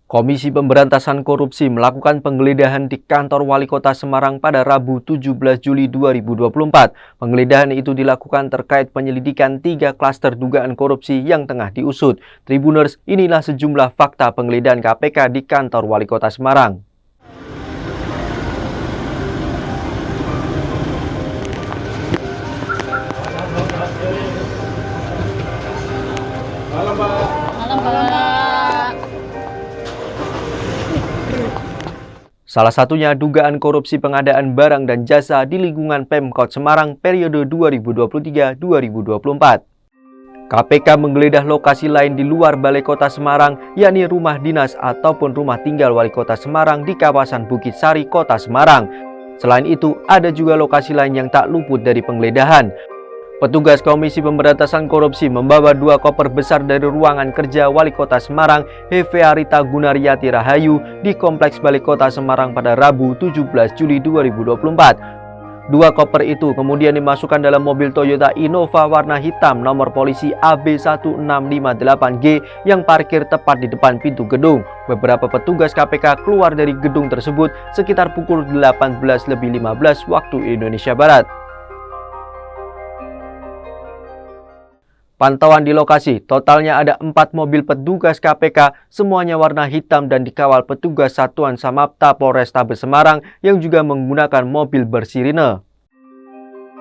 Komisi Pemberantasan Korupsi melakukan penggeledahan di kantor Wali Kota Semarang pada Rabu 17 Juli 2024. Penggeledahan itu dilakukan terkait penyelidikan 3 klaster dugaan korupsi yang tengah diusut. Tribuners, inilah sejumlah fakta penggeledahan KPK di kantor Wali Kota Semarang. Malam, Pak. Malam, Pak. Salah satunya dugaan korupsi pengadaan barang dan jasa di lingkungan Pemkot Semarang periode 2023-2024. KPK menggeledah lokasi lain di luar Balai Kota Semarang, yakni rumah dinas ataupun rumah tinggal Wali Kota Semarang di kawasan Bukit Sari, Kota Semarang. Selain itu, ada juga lokasi lain yang tak luput dari penggeledahan. Petugas Komisi Pemberantasan Korupsi membawa 2 koper besar dari ruangan kerja Wali Kota Semarang, Hevearita Gunariyati Rahayu, di Kompleks Balai Kota Semarang pada Rabu 17 Juli 2024. 2 koper itu kemudian dimasukkan dalam mobil Toyota Innova warna hitam nomor polisi AB1658G yang parkir tepat di depan pintu gedung. Beberapa petugas KPK keluar dari gedung tersebut sekitar pukul 18.15 waktu Indonesia Barat. Pantauan di lokasi, totalnya ada 4 mobil petugas KPK, semuanya warna hitam dan dikawal petugas Satuan Samapta Polrestabes Semarang yang juga menggunakan mobil bersirine.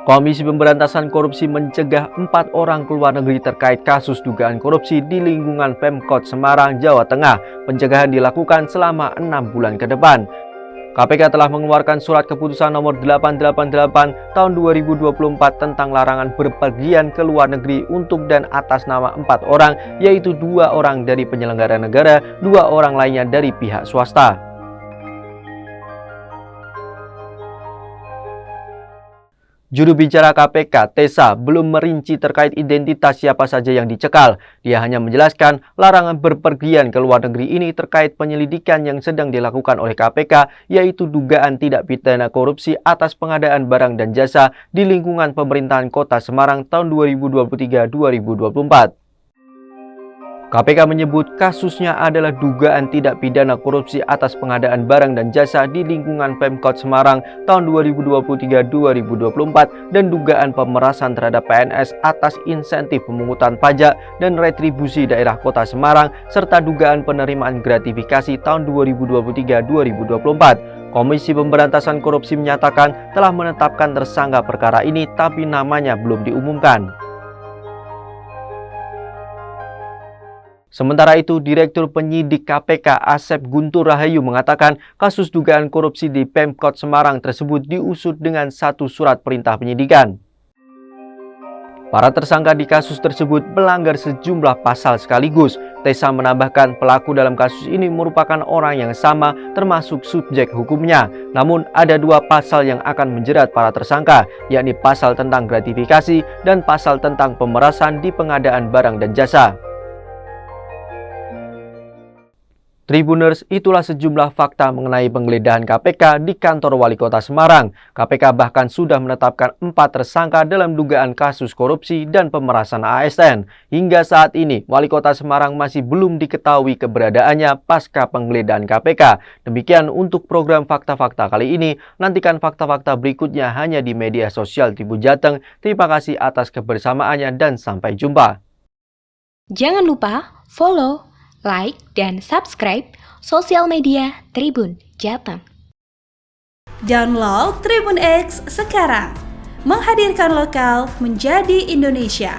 Komisi Pemberantasan Korupsi mencegah 4 orang keluar negeri terkait kasus dugaan korupsi di lingkungan Pemkot Semarang, Jawa Tengah. Pencegahan dilakukan selama 6 bulan ke depan. KPK telah mengeluarkan surat keputusan nomor 888 tahun 2024 tentang larangan berpergian ke luar negeri untuk dan atas nama 4 orang, yaitu 2 orang dari penyelenggara negara, 2 orang lainnya dari pihak swasta. Juru bicara KPK, Tessa, belum merinci terkait identitas siapa saja yang dicekal. Dia hanya menjelaskan larangan berpergian ke luar negeri ini terkait penyelidikan yang sedang dilakukan oleh KPK, yaitu dugaan tidak pidana korupsi atas pengadaan barang dan jasa di lingkungan pemerintahan Kota Semarang tahun 2023-2024. KPK menyebut kasusnya adalah dugaan tidak pidana korupsi atas pengadaan barang dan jasa di lingkungan Pemkot Semarang tahun 2023-2024 dan dugaan pemerasan terhadap PNS atas insentif pemungutan pajak dan retribusi daerah Kota Semarang serta dugaan penerimaan gratifikasi tahun 2023-2024. Komisi Pemberantasan Korupsi menyatakan telah menetapkan tersangka perkara ini tapi namanya belum diumumkan. Sementara itu, Direktur Penyidik KPK Asep Guntur Rahayu mengatakan kasus dugaan korupsi di Pemkot Semarang tersebut diusut dengan 1 surat perintah penyidikan. Para tersangka di kasus tersebut melanggar sejumlah pasal sekaligus. Tessa menambahkan pelaku dalam kasus ini merupakan orang yang sama termasuk subjek hukumnya. Namun ada 2 pasal yang akan menjerat para tersangka, yakni pasal tentang gratifikasi dan pasal tentang pemerasan di pengadaan barang dan jasa. Tribuners, itulah sejumlah fakta mengenai penggeledahan KPK di kantor Wali Kota Semarang. KPK bahkan sudah menetapkan 4 tersangka dalam dugaan kasus korupsi dan pemerasan ASN. Hingga saat ini, Wali Kota Semarang masih belum diketahui keberadaannya pasca penggeledahan KPK. Demikian untuk program Fakta-Fakta kali ini. Nantikan fakta-fakta berikutnya hanya di media sosial Tribun Jateng. Terima kasih atas kebersamaannya dan sampai jumpa. Jangan lupa follow, like, dan subscribe sosial media Tribun Jateng. Download Tribun X sekarang, menghadirkan lokal menjadi Indonesia.